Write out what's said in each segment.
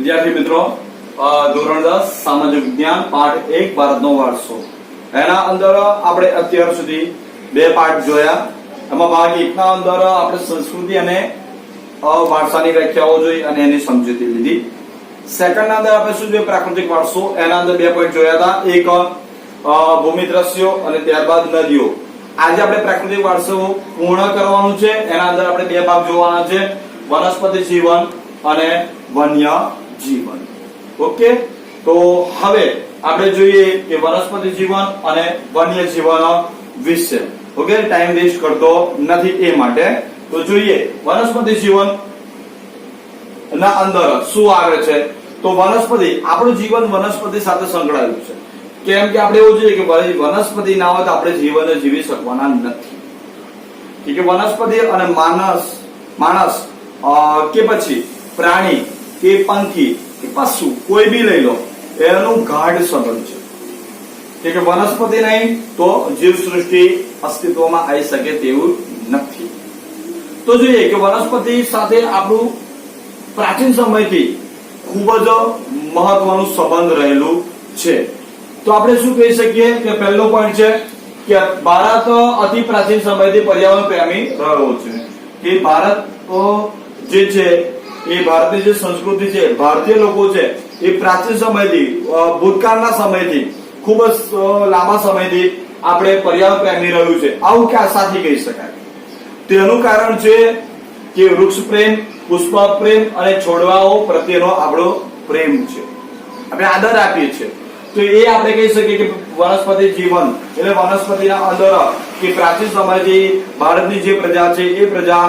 વિદ્યાર્થી મિત્રો, ધોરણ 10 સામાજિક વિજ્ઞાન પાઠ 1 ભારતનો વારસો એના અંદર આપણે અત્યાર સુધી બે પાઠ જોયા. એમાં ભાગ 1 ના અંદર આપણે સંસ્કૃતિ અને વારસાની વ્યાખ્યાઓ જોઈ અને એની સમજૂતી લીધી. સેકન્ડ ના અંદર આપણે શું જોયું? પ્રાકૃતિક વારસો. એના અંદર બે પોઈન્ટ જોયા હતા. એક ભૂમિ દ્રશ્યો અને ત્યારબાદ નદીઓ. આજે આપણે પ્રાકૃતિક વારસો પૂર્ણ કરવાનું છે. એના અંદર આપણે બે ભાગ જોવાના છે, વનસ્પતિ જીવન અને વન્ય જીવન. ઓકે, તો હવે આપણે જોઈએ કે વનસ્પતિ જીવન અને વન્ય જીવન વિશે. ઓકે, ટાઈમ વેસ્ટ કરતો નથી એ માટે તો જોઈએ વનસ્પતિ જીવન ના અંદર શું આવે છે. તો વનસ્પતિ, આપણું જીવન વનસ્પતિ સાથે સંકળાયેલું છે. કેમ કે આપણે એવું જોઈએ કે વનસ્પતિ ના હોય તો આપણે જીવન જીવી શકવાના નથી. કે વનસ્પતિ અને માણસ કે પછી પ્રાણી કે પંખી કે પશુ કોઈ બી લઈ લો, એનું ગાઢ સંબંધ છે. કે વનસ્પતિ નહીં તો જીવ સૃષ્ટિ અસ્તિત્વમાં આવી શકે તેવું નથી. તો જોઈએ કે વનસ્પતિ સાથે આપણું પ્રાચીન સમયથી ખૂબ જ મહત્વનું સંબંધ રહેલું છે. તો આપણે શું કહી શકીએ કે પહેલો પોઈન્ટ છે કે ભારત અતિ પ્રાચીન સમયથી પર્યાવરણ પ્રેમી રહ્યો છે. કે ભારત જે છે એ ભારતીય જે સંસ્કૃતિ છે, ભારતીય લોકો છે એ પ્રાચીન સમયથી, ભૂતકાળના સમયથી, ખૂબ જ લાંબા સમયથી આપણે પર્યાવરણ પ્રેમી રહ્યું છે. આવું ક્યાં સાથી કહી શકાય? તેનું કારણ છે કે વૃક્ષ પ્રેમ, પુષ્પ પ્રેમ અને છોડવાઓ પ્રત્યેનો આપણો પ્રેમ છે. આપણે આદર આપીએ છીએ. તો એ આપણે કહી શકીએ કે વનસ્પતિ જીવન એટલે વનસ્પતિના અંદર કે પ્રાચીન સમયથી ભારતની જે પ્રજા છે એ પ્રજા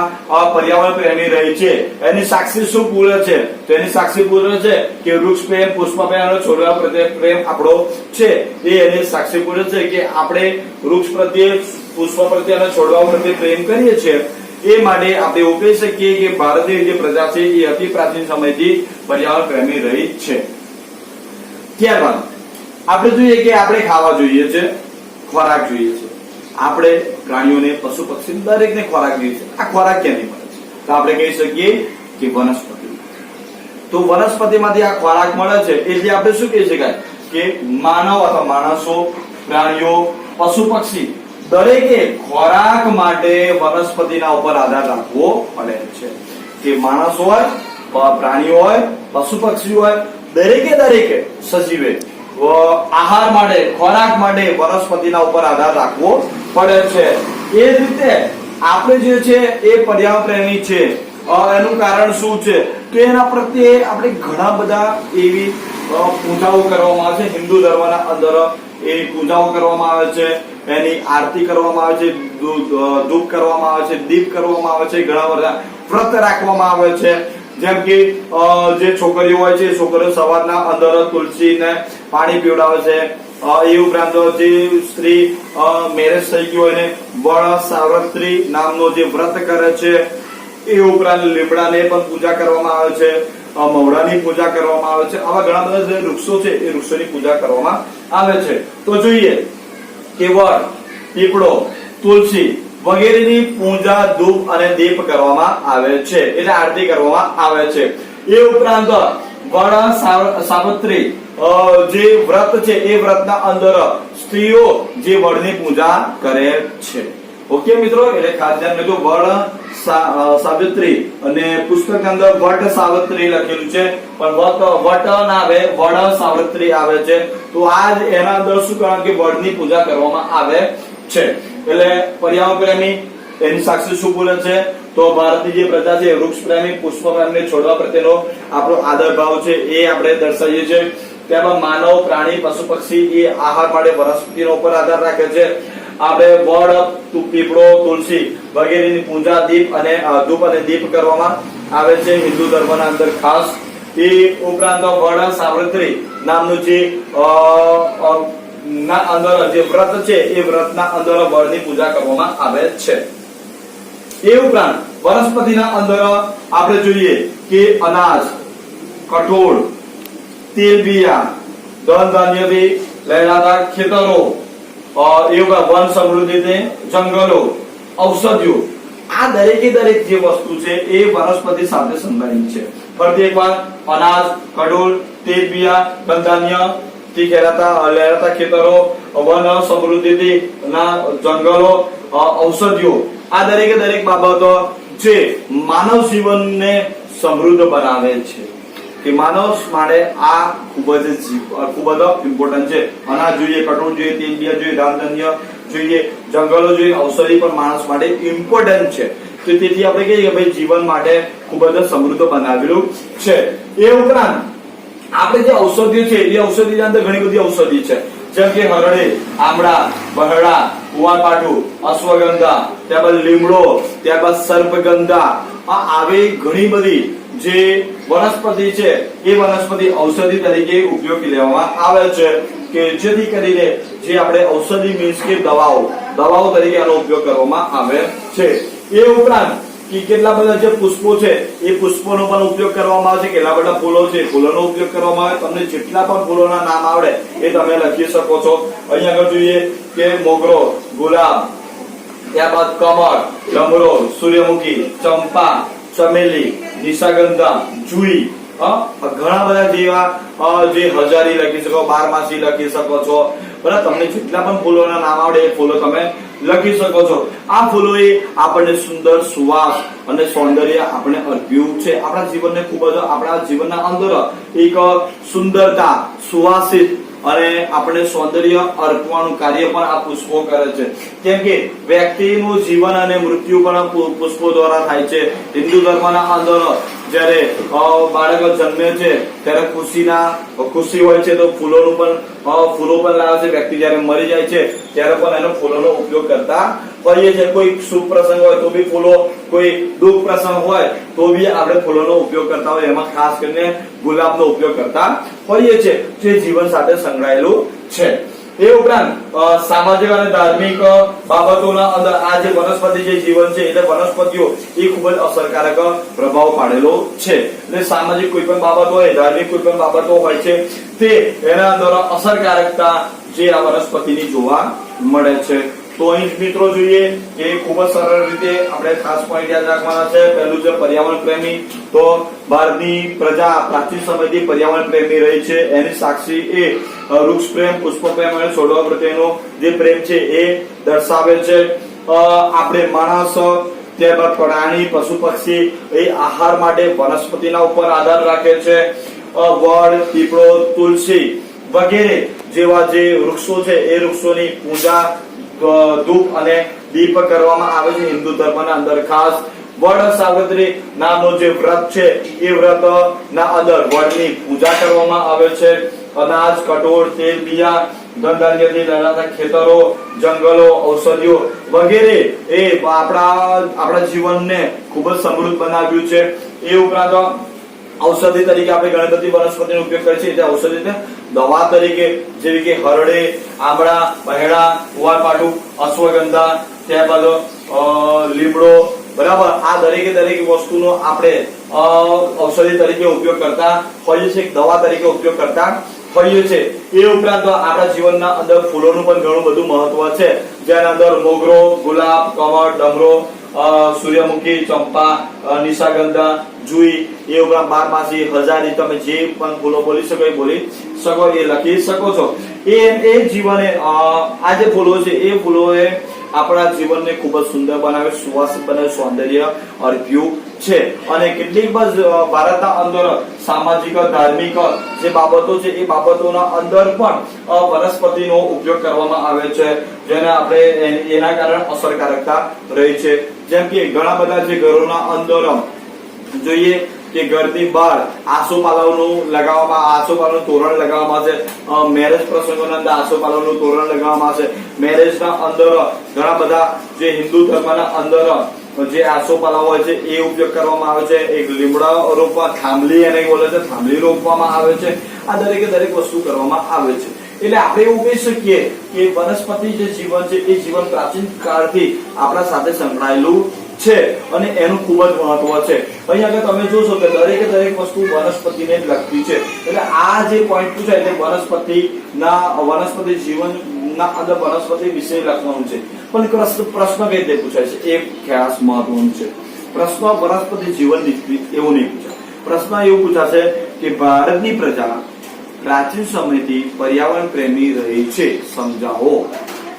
પર્યાવરણ પ્રેમી રહી છે. એની સાક્ષી શું પૂરે છે? તો એની સાક્ષી પૂરે છે કે વૃક્ષ પ્રેમ, પુષ્પ પ્રેમ અને છોડવા પ્રત્યે પ્રેમ આપણો છે. એ એની સાક્ષી પૂરે છે કે આપણે વૃક્ષ પ્રત્યે, પુષ્પ પ્રત્યે અને છોડવા પ્રત્યે પ્રેમ કરીએ છીએ. એ માટે આપણે એવું કહી શકીએ કે ભારતીય જે પ્રજા છે એ અતિ પ્રાચીન સમયથી પર્યાવરણ પ્રેમી રહી છે. ત્યારબાદ આપણે જોઈએ કે આપણે ખાવા જોઈએ છે, ખોરાક જોઈએ છે. આપણે પ્રાણીઓને, પશુ પક્ષી દરેકને ખોરાક જોઈએ છે. આ ખોરાક ક્યાંથી મળે છે? તો આપણે કહી શકીએ કે વનસ્પતિ. તો વનસ્પતિમાંથી આ ખોરાક મળે છે એટલે આપણે શું કહી શકાય કે માનવ અથવા માણસો, પ્રાણીઓ, પશુ પક્ષી દરેકે ખોરાક માટે વનસ્પતિના ઉપર આધાર રાખવો પડે છે. કે માણસ હોય, પ્રાણીઓ હોય, પશુ પક્ષી હોય, દરેકે સજીવે આહાર માટે, ખોરાક માટે વનસ્પતિના ઉપર આધાર રાખવો પડે છે. એ જ રીતે આપણે જે છે એ પર્યાવરણ પ્રેમી છે. એનું કારણ શું છે? તો એના પ્રત્યે આપણે ઘણા બધા એવી પૂજાઓ કરવામાં આવે છે. હિન્દુ ધર્મના અંદર એ પૂજાઓ કરવામાં આવે છે, એની આરતી કરવામાં આવે છે, ધૂપ કરવામાં આવે છે, દીપ કરવામાં આવે છે, ઘણા બધા વ્રત રાખવામાં આવે છે. જેમ કે જે છોકરીઓ હોય છે, છોકરીઓ સવારના અંદર તુલસીને પાણી પીવડાવે છે. એ ઉપરાંત જે સ્ત્રી મેરેજ થઈ ગયું હોય ને વડ સાવત્રી નામનો જે વ્રત કરે છે. એ ઉપરાંત લીમડાને પણ પૂજા કરવામાં આવે છે, મવડાની પૂજા કરવામાં આવે છે. આવા ઘણા બધા જે વૃક્ષો છે એ વૃક્ષોની પૂજા કરવામાં આવે છે. તો જોઈએ કે વડ, પીપળો, તુલસી વગેરેની પૂજા, ધૂપ અને દીપ કરવામાં આવે છે, એટલે આરતી કરવામાં આવે છે. એ ઉપરાંત વડ સાવત્રી જે વ્રત છે એ વ્રતના અંદર સ્ત્રીઓ જે વડની પૂજા કરે છે. ઓકે મિત્રો, એટલે ખાસ ધ્યાન રાખજો. વડ સાવિત્રી અને પુસ્તક અંદર વટ સાવિત્રી લખેલું છે, પણ વટ ના આવે, વડ સાવિત્રી આવે છે. તો આજ એના અંદર શું કારણ કે વડની પૂજા કરવામાં આવે છે. એટલે પર્યાવરણ પ્રેમી એની સાક્ષી શું બોલે છે? તો ભારતીય જે પ્રજા છે વૃક્ષ પ્રેમી, પુષ્પ પ્રેમી, છોડવા પ્રત્યેનો આપણો આદર ભાવ છે એ આપણે દર્શાવીએ છીએ. ત્યારબાદ માનવ, પ્રાણી, પશુ પક્ષી એ આહાર માટે વનસ્પતિનો ઉપર આધાર રાખે છે. આપણે વડ, પીપળો, તુલસી વગેરેની પૂજા, દીપ અને ધૂપ અને દીપ કરવામાં આવે છે હિન્દુ ધર્મના અંદર ખાસ. એ ઉપરાંત વડ સાવત્રી નામનું જે ના અંદર જે વ્રત છે એ વ્રતના અંદર વડની પૂજા કરવામાં આવે છે. એ ઉપરાંત વનસ્પતિના અંદર આપણે જોઈએ કે અનાજ, કઠોળ, તેલબિયા, ધન ધાન્યથી લહેરાતા ખેતરો, વન સમૃદ્ધિ, જંગલો, ઔષધિઓ, આ દરેકે દરેક જે વસ્તુ છે એ વનસ્પતિ સાથે સંબંધિત છે. ફરીથી એકવાર અનાજ, કઠોળ, તેલબિયા, કંદાન્ય થી લહેરાતા ખેતરો, વન સમૃદ્ધિથી ના જંગલો, ઔષધિઓ, આ દરેકે દરેક બાબતો જે માનવ જીવનને સમૃદ્ધ બનાવે છે કે માનવ માટે આ ખૂબ જ ઇમ્પોર્ટન્ટ છે. અનાજ જોઈએ, કઠોળ જોઈએ, તેલબિયા જોઈએ, રામધન્ય જોઈએ, જંગલો જોઈએ, ઔષધિ પણ માણસ માટે ઇમ્પોર્ટન્ટ છે. તો તેથી આપણે કહીએ કે ભાઈ જીવન માટે ખૂબ જ સમૃદ્ધ બનાવેલું છે. એ ઉપરાંત આપણે જે ઔષધિઓ છે એ ઔષધિની અંદર ઘણી બધી ઔષધિ છે, જેમ કે હરડે, આમળા, બહડા, કુવારપાઠું, અશ્વગંધા, ત્યારબાદ લીમડો, ત્યારબાદ સર્પગંધા, આ આવી ઘણી બધી જે વનસ્પતિ છે એ વનસ્પતિ ઔષધિ તરીકે ઉપયોગી લેવામાં આવે છે કે જેથી કરીને જે આપણે ઔષધિ મીન્સ કે દવાઓ તરીકે આનો ઉપયોગ કરવામાં આવે છે. એ ઉપરાંત કે કેટલા બધા જે પુષ્પો છે એ પુષ્પોનો પણ ઉપયોગ કરવામાં આવે છે, કેટલા બધા ફૂલો છે ફૂલોનો ઉપયોગ કરવામાં આવે. તમને જેટલા પણ ફૂલોના નામ આવડે એ તમે લખી શકો છો. અહીંયા આગળ જોઈએ કે મોગરો, ગુલાબ, ત્યારબાદ કમળ, ડમરો, સૂર્યમુખી, ચંપા, ચમેલી, નિશાગંધા, જુઈ, ઘણા બધા જેવા જે હજારી લખી શકો, બારમાસી લખી શકો છો. બરાબર, તમને જેટલા પણ ફૂલોના નામ આવડે એ ફૂલો તમે લખી શકો છો. આ ફૂલોએ આપણને સુંદર સુવાસ અને સૌંદર્ય આપણે અર્પ્યું છે. આપણા જીવનને ખૂબ જ આપણા જીવનના અંદર એક સુંદરતા, સુવાસિત અને આપણે સૌંદર્ય અર્પવાનું કાર્ય પણ આ પુષ્પો કરે છે. કેમ કે વ્યક્તિનું જીવન અને મૃત્યુ પણ પુષ્પો દ્વારા થાય છે. હિન્દુ ધર્મના અંદર જ્યારે બાળક જન્મે છે ત્યારે ખુશી હોય છે તો ફૂલો પણ લાવે છે. વ્યક્તિ જ્યારે મરી જાય છે ત્યારે પણ એનો ફૂલોનો ઉપયોગ કરતા હોઈએ છે. કોઈ શુભ પ્રસંગ હોય તો બી ફૂલો, કોઈ દુઃખ પ્રસંગ હોય તો બી આપણે ફૂલોનો ઉપયોગ કરતા હોય. એમાં ખાસ કરીને ગુલાબનો ઉપયોગ કરતા હોઈએ છે, જે જીવન સાથે સંકળાયેલું છે. એ ઉપરાંત સામાજિક અને ધાર્મિક બાબતોના અંદર આ જે વનસ્પતિ જે જીવન છે એટલે વનસ્પતિઓ એ ખૂબ જ અસરકારક પ્રભાવ પાડેલો છે. એટલે સામાજિક કોઈ પણ બાબત હોય, ધાર્મિક કોઈ પણ બાબતો હોય છે તે એના અંદર અસરકારકતા જે આ વનસ્પતિની જોવા મળે છે. તો અહીં મિત્રો જોઈએ કે ખૂબ જ સરળ રીતે આપણે ખાસ પોઈન્ટ યાદ રાખવાના છે. પહેલું છે પર્યાવરણ પ્રેમી. તો ભારતની પ્રજા પ્રાચીન સમયથી પર્યાવરણ પ્રેમી રહી છે. એની સાક્ષી એ વૃક્ષ પ્રેમ, પુષ્પ પ્રેમ અને છોડવા પ્રત્યેનો જે પ્રેમ છે એ દર્શાવે છે. આપણે માણસ, ત્યારબાદ પ્રાણી, પશુ પક્ષી એ આહાર માટે વનસ્પતિના ઉપર આધાર રાખે છે. વડ, પીપળો, તુલસી વગેરે જેવા જે વૃક્ષો છે એ વૃક્ષોની પૂજા, ધૂપ અને દીપ કરવામાં આવે છે. હિન્દુ ધર્મના અંદર ખાસ વડ સાવિત્રી નામનો જે વ્રત છે એ વ્રત ના અંદર વડની પૂજા કરવામાં આવે છે. અનાજ, કઠોળ, તેલબિયા, ધનધાન્યથી લહેરાતા ખેતરો, જંગલો, ઔષધિઓ વગેરે એ આપણા જીવનને ખૂબ જ સમૃદ્ધ બનાવ્યું છે. એ ઉપરાંત ઔષધિ તરીકે આપણે ઘણી બધી વનસ્પતિનો ઉપયોગ કરીએ છીએ. ઔષધિ દવા તરીકે જેવી કે હરડે, આમળા, બહેડા, કુવારપાઠું, અશ્વગંધા, ત્યારબાદ લીમડો, બરાબર, આ દરેકે દરેક વસ્તુનો આપણે ઔષધિ તરીકે ઉપયોગ કરતા હોઈએ છીએ, દવા તરીકે ઉપયોગ કરતા હોઈએ છીએ. એ ઉપરાંત આપણા જીવનના અંદર ફૂલોનું પણ ઘણું બધું મહત્વ છે, જેના અંદર મોગરો, ગુલાબ, કમળ, ડમરો, સૂર્યમુખી, ચંપા, નિશાગંધા, જુઈ, એ ઉપરાંત બારમાસી, હજારી, તમે જે પણ ફૂલો બોલી શકો એ બોલી શકો, એ લખી શકો છો. એ જીવને આ જે ફૂલો છે એ ફૂલોએ આપણા જીવનને ખૂબ જ સુંદર બનાવે, સુવાસિત બનાવે, સૌંદર્ય અર્પ્યું છે. અને કેટલીક ભારતના અંદર સામાજિક, ધાર્મિક જે બાબતો છે એ બાબતોના અંદર પણ વનસ્પતિનો ઉપયોગ કરવામાં આવે છે, જેને આપણે એના કારણે અસરકારકતા રહી છે. જેમ કે ઘણા બધા જે ઘરોના અંદર જોઈએ કે ઘરની બહાર આસોપાલવનું તોરણ લગાવવામાં આવે છે. મેરેજ પ્રસંગોના અંદર આસોપાલવનું તોરણ લગાવવામાં આવે છે. મેરેજના અંદર ઘણા બધા જે હિન્દુ ધર્મના અંદર જે આસોપાલવ હોય છે એ ઉપયોગ કરવામાં આવે છે. એક લીમડા રોપવા, થાંભલી એને બોલે છે, થાંભલી રોપવામાં આવે છે. આ દરેકે દરેક વસ્તુ કરવામાં આવે છે. એટલે આપણે એવું કહી શકીએ કે વનસ્પતિ જે જીવન છે એ જીવન પ્રાચીન કાળથી આપણા સાથે સંકળાયેલું છે અને એનું ખૂબ જ મહત્વ છે. અહીં આગળ તમે જોશો કે દરેકે દરેક વસ્તુ વનસ્પતિને જ લગતી છે. એટલે આ જે પોઈન્ટ પૂછાય એટલે વનસ્પતિ જીવનના અંદર વનસ્પતિ વિશે લખવાનું છે. પણ પ્રશ્ન કઈ રીતે પૂછાય છે એ ખાસ મહત્વનું છે. પ્રશ્ન વનસ્પતિ જીવન એવું નહીં પૂછાય. પ્રશ્ન એવું પૂછાશે કે ભારતની પ્રજા પ્રાચીન સમયથી પર્યાવરણ પ્રેમી રહી છે, સમજાવો.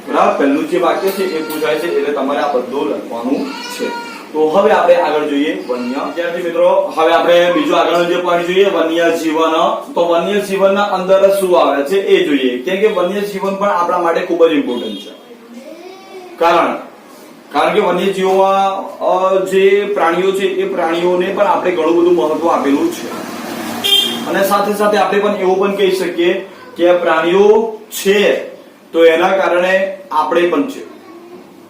બરાબર, પહેલું જે વાક્ય છે એ પૂછાય છે એટલે તમારે આ બધું લખવાનું છે. તો હવે આપણે આગળ જોઈએ વન્ય. વિદ્યાર્થી મિત્રો, હવે આપણે બીજું આગળનો જે પોઈન્ટ જોઈએ વન્ય જીવન. તો વન્ય જીવનના અંદર શું આવે છે એ જોઈએ, કેમ કે વન્ય જીવન પણ આપણા માટે ખૂબ જ ઇમ્પોર્ટન્ટ છે. કારણ કે વન્યજીવોમાં જે પ્રાણીઓ છે એ પ્રાણીઓને પણ આપણે ઘણું બધું મહત્વ આપેલું છે. અને સાથે સાથે આપણે પણ એવું પણ કહી શકીએ કે પ્રાણીઓ છે તો એના કારણે આપણે પણ છે.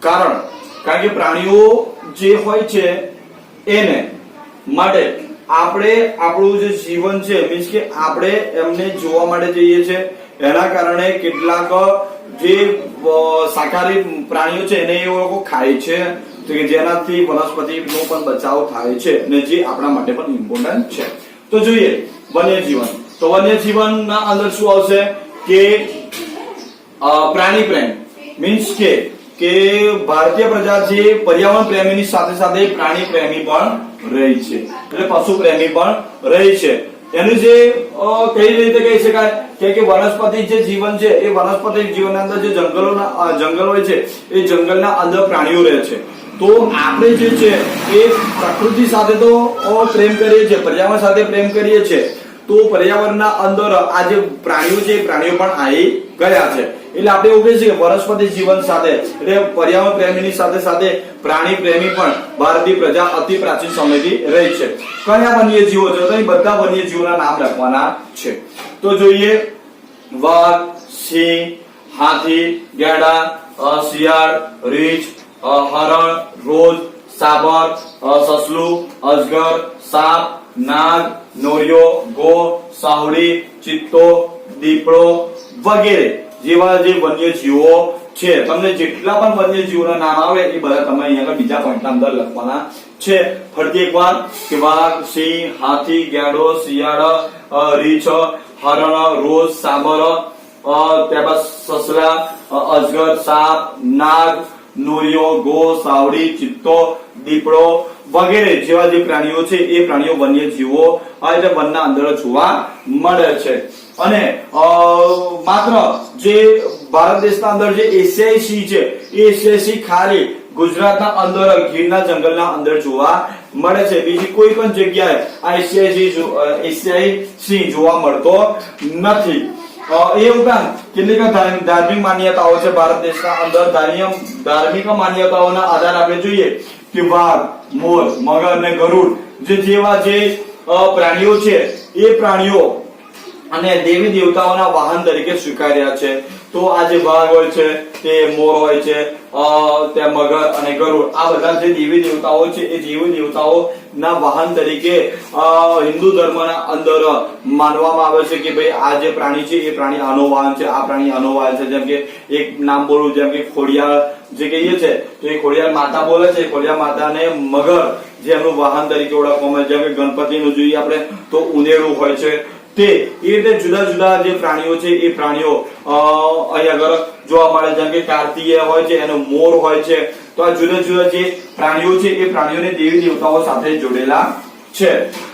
કારણ કે પ્રાણીઓ જે હોય છે એને માટે આપણે આપણું જે જીવન છે મીન્સ કે આપણે એમને જોવા માટે જઈએ છીએ. એના કારણે કેટલાક જે શાકાહારી પ્રાણીઓ છે એને એ લોકો ખાય છે, તો કે જેનાથી વનસ્પતિનો પણ બચાવ થાય છે અને જે આપણા માટે પણ ઇમ્પોર્ટન્ટ છે. તો જોઈએ વન્યજીવન. તો વન્યજીવનના અંદર શું આવશે કે પ્રાણી પ્રેમ મીન્સ કે ભારતીય પ્રજા જે પર્યાવરણ પ્રેમીની સાથે સાથે પ્રાણી પ્રેમી પણ રહી છે, એટલે પશુ પ્રેમી પણ રહી છે. એનું જે કઈ રીતે કહી શકાય કે વનસ્પતિ જે જીવન છે એ વનસ્પતિ જીવનના અંદર જે જંગલ હોય છે એ જંગલના અંદર પ્રાણીઓ રહે છે. તો આપણે જે છે એ પ્રકૃતિ સાથે તો પ્રેમ કરીએ છીએ, પર્યાવરણ સાથે પ્રેમ કરીએ છીએ. તો પર્યાવરણના અંદર આ જે પ્રાણીઓ છે એ પ્રાણીઓ પણ આવી ગયા છે. એટલે આપણે એવું કહીએ છીએ કે વનસ્પતિ જીવન સાથે એટલે પર્યાવરણ પ્રેમીની સાથે સાથે પ્રાણી પ્રેમી પણ ભારતીય પ્રજા અતિ પ્રાચીન સમયથી રહી છે. કયા વન્યજીવો છે? તો અહીં બધા વન્યજીવોના નામ લખવાના છે. તો જોઈએ વાઘ, સિંહ, હાથી, ગેંડા, શિયાળ, રીંછ, હરણ, રોજ, સાબર, સસલું, અજગર, સાપ, નાગ, નોળિયો, ગો, સાહુડી, ચિત્તો, દીપડો વગેરે જેવા જે વન્યજીવો છે. તમને જેટલા પણ વન્યજીવોના નામ આવે એ બધા તમે અહીંયા બીજા પોઈન્ટના અંદર લખવાના છે. ફરીથી એકવાર કે વાઘ, સિંહ, હાથી, ગેંડો, શિયાળ, રીંછ, હરણ, રોજ, સાબર, ત્યારબાદ સસલા, અજગર, સાપ, નાગ, નોળિયો, ગો, સાવડી, ચિત્તો, દીપડો વગેરે જેવા જે પ્રાણીઓ છે એ પ્રાણીઓ વન્યજીવો એટલે વનના અંદર જોવા મળે છે. અને માત્ર જે ભારત દેશના અંદર જે એશિયાઈ સિંહ છે એ એશિયાઈ સિંહ ખાલી ગુજરાતના અંદર ગીરના જંગલના અંદર જોવા મળે છે. બીજી કોઈ પણ જગ્યાએ આ એશિયાઈ સિંહ જોવા મળતો નથી. એ ઉપરાંત કેટલીક ધાર્મિક માન્યતાઓ છે ભારત દેશના અંદર. ધાર્મિક માન્યતાઓના આધારે આપણે જોઈએ કે વાઘ, મોર, મગર અને ગરુડ જેવા જે પ્રાણીઓ છે એ પ્રાણીઓ અને દેવી દેવતાઓના વાહન તરીકે સ્વીકાર્યા છે. તો આ જે વાઘ હોય છે તે મોર હોય છે, ત્યાં મગર અને ગરુડ આ બધા જે દેવી દેવતાઓ છે એ દેવી દેવતાઓ ના વાહન તરીકે હિન્દુ ધર્મના અંદર માનવામાં આવે છે કે ભાઈ આ જે પ્રાણી છે એ પ્રાણી આનો વાહન છે, આ પ્રાણી આનો વાહન છે. જેમ કે એક નામ બોલું, જેમ કે ખોડિયાર જે કહીએ છે તો એ ખોડિયાર માતા બોલે છે. ખોડિયાર માતાને મગર જે એમનું વાહન તરીકે ઓળખવામાં આવે. જેમ કે ગણપતિનું જોઈએ આપણે તો ઉંદેડું હોય છે. તે એ રીતે જુદા જુદા જે પ્રાણીઓ છે એ પ્રાણીઓ અહીં આગળ જોવા મળે. જેમ કે કાર્તિકેય હોય છે, એનો મોર હોય છે. તો આ જુદા જુદા જે પ્રાણીઓ છે એ પ્રાણીઓને દેવી દેવતાઓ સાથે જોડેલા છે.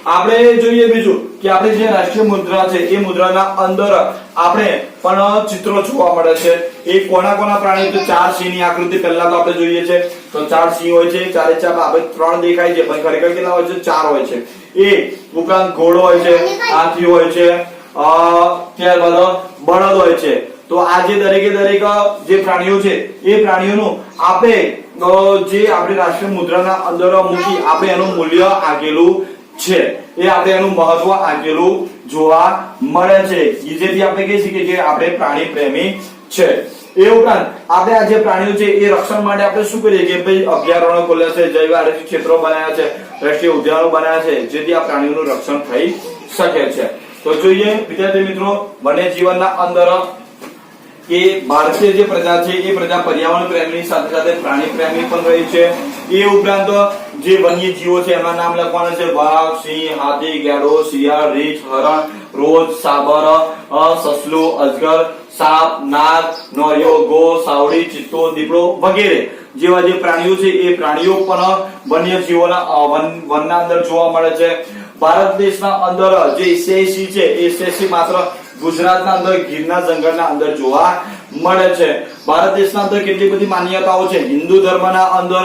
આપણે જોઈએ બીજું કે આપણે જે રાષ્ટ્રીય મુદ્રા છે એ મુદ્રાના અંદર આપણે પણ ચિત્રો જોવા મળે છે. એ કોના પ્રાણી? તો 4 સિંહની આકૃતિ પહેલા તો આપણે જોઈએ છે. તો 4 સિંહ હોય છે, ચારે ચાર આપણે 3 દેખાય છે પણ ખરેખર કેટલા હોય છે? 4 હોય છે. એ ઉપરાંત ઘોડો હોય છે, હાથી હોય છે, ત્યારબાદ બળદ હોય છે. તો આ જે દરેકે દરેક જે પ્રાણીઓ છે એ પ્રાણીઓનું આપણે જે આપણી રાષ્ટ્રીય મુદ્રાના અંદર મૂકી આપણે એનું મૂલ્ય આંકેલું છે. એ આપણે એનું મહત્વ આંકેલું જોવા મળે છે. જેથી આપણે કહી શકીએ કે આપણે પ્રાણી પ્રેમી છે. એ ઉપરાંત આપણે આ જે પ્રાણીઓ છે એ રક્ષણ માટે આપણે શું કરીએ કે ભાઈ અભયારણ્યો ખોલ્યા છે, જૈવ આરક્ષિત ક્ષેત્રો બનાવ્યા છે, રાષ્ટ્રીય ઉદ્યાનો બનાવ્યા છે, જેથી આ પ્રાણીઓનું રક્ષણ થઈ શકે છે. તો જોઈએ વિદ્યાર્થી મિત્રો વન્યજીવનના અંદર કે ભારતીય જે પ્રજા છે એ પ્રજા પર્યાવરણ પ્રેમીની સાથે સાથે પ્રાણી પ્રેમી પણ રહી છે. એ ઉપરાંત જે વન્ય જીવો છે એમાં નામ લખવાના છે વાઘ, સિંહ, હાથી, ગેડો, શિયાળ, રીંછ, હરણ, રોજ, સાબર, સસલું, અજગર, સાપ, નાગ, નોળિયો, ગો, સાવડી, ચિત્તો, દીપડો વગેરે જેવા જે પ્રાણીઓ છે એ પ્રાણીઓ પણ વન્ય જીવોના વનના અંદર જોવા મળે છે. ભારત દેશના અંદર જે એશિયાઈ સિંહ છે એ એશિયાઈ સિંહ માત્ર ગુજરાતના અંદર ગીરના જંગલના અંદર જોવા મળે છે. ભારત દેશના અંદર કેટલી બધી માન્યતાઓ છે. હિન્દુ ધર્મના અંદર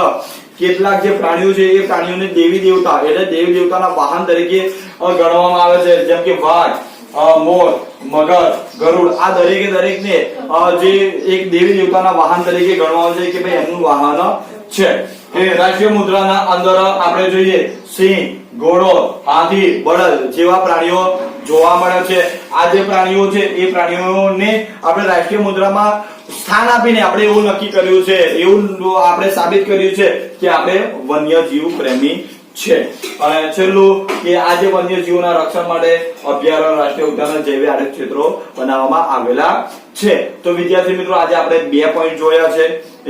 કેટલાક જે પ્રાણીઓ છે એ પ્રાણીઓને દેવી દેવતા એટલે દેવી દેવતાના વાહન તરીકે ગણવામાં આવે છે. જેમ કે વાઘ, મોર, મગર, ગરુડ આ દરેક ને જે એક દેવી દેવતાના વાહન તરીકે ગણવામાં આવે છે કે ભાઈ એમનું વાહન છે. એ રાષ્ટ્રીય મુદ્રાના અંદર આપણે જોઈએ સિંહ, ઘોડો, હાથી, બળદ જેવા પ્રાણીઓ જોવા મળે છે. આ જે પ્રાણીઓ છે એ પ્રાણીઓને આપણે રાષ્ટ્રીય મુદ્રામાં સ્થાન આપીને આપણે એવું નક્કી કર્યું છે, એવું આપણે સાબિત કર્યું છે કે આપણે વન્યજીવ પ્રેમી છે. અને છેલ્લું કે આ જે વન્યજીવોના રક્ષણ માટે અભયારણ્ય, રાષ્ટ્રીય ઉદ્યાન, જૈવ આરક્ષિત ક્ષેત્રો બનાવવામાં આવેલા છે. તો વિદ્યાર્થી મિત્રો આજે આપણે 2 પોઈન્ટ જોયા છે.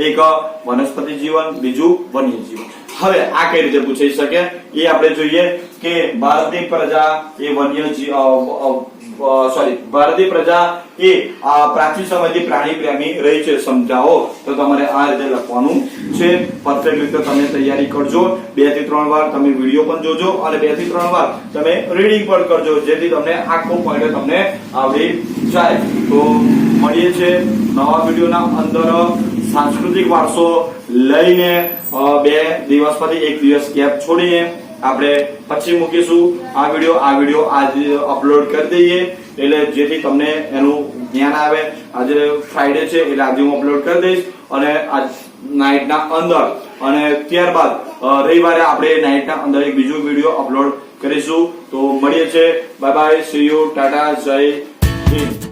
એક વનસ્પતિ જીવન, બીજું વન્યજીવન. હવે આ કઈ રીતે પૂછાઈ શકે એ આપણે જોઈએ કે ભારતીય પ્રજા એ ભારતીય પ્રજા એ પ્રાચીન સમયથી પ્રાણી પ્રેમી રહી છે સમજાવો. તો તમારે આ રીતે લખવાનું છે. પરફેક્ટ રીતે તમે તૈયારી કરજો. 2 થી 3 વાર તમે વિડિયો પણ જોજો અને 2 થી 3 વાર તમે રીડિંગ પણ કરજો જેથી તમને આખો પોઈન્ટ તમને આવડી જાય. તો મળીએ છે નવા વિડિયોના અંદર. સાંસ્કૃતિક વારસો લઈને 2 દિવસ પછી 1 દિવસ ગેપ છોડીને આપણે પછી મૂકીશું આ વિડિયો આજે અપલોડ કરી દઈએ એટલે જેથી તમને એનું જ્ઞાન આવે. આજે ફ્રાઈડે છે એટલે આજે હું અપલોડ કરી દઈશ અને આજ નાઈટના અંદર અને ત્યારબાદ રવિવારે આપણે નાઈટના અંદર એક બીજો વિડિયો અપલોડ કરીશું. તો મળીએ છે. Bye bye, C you, Tata, જય હિન્દ.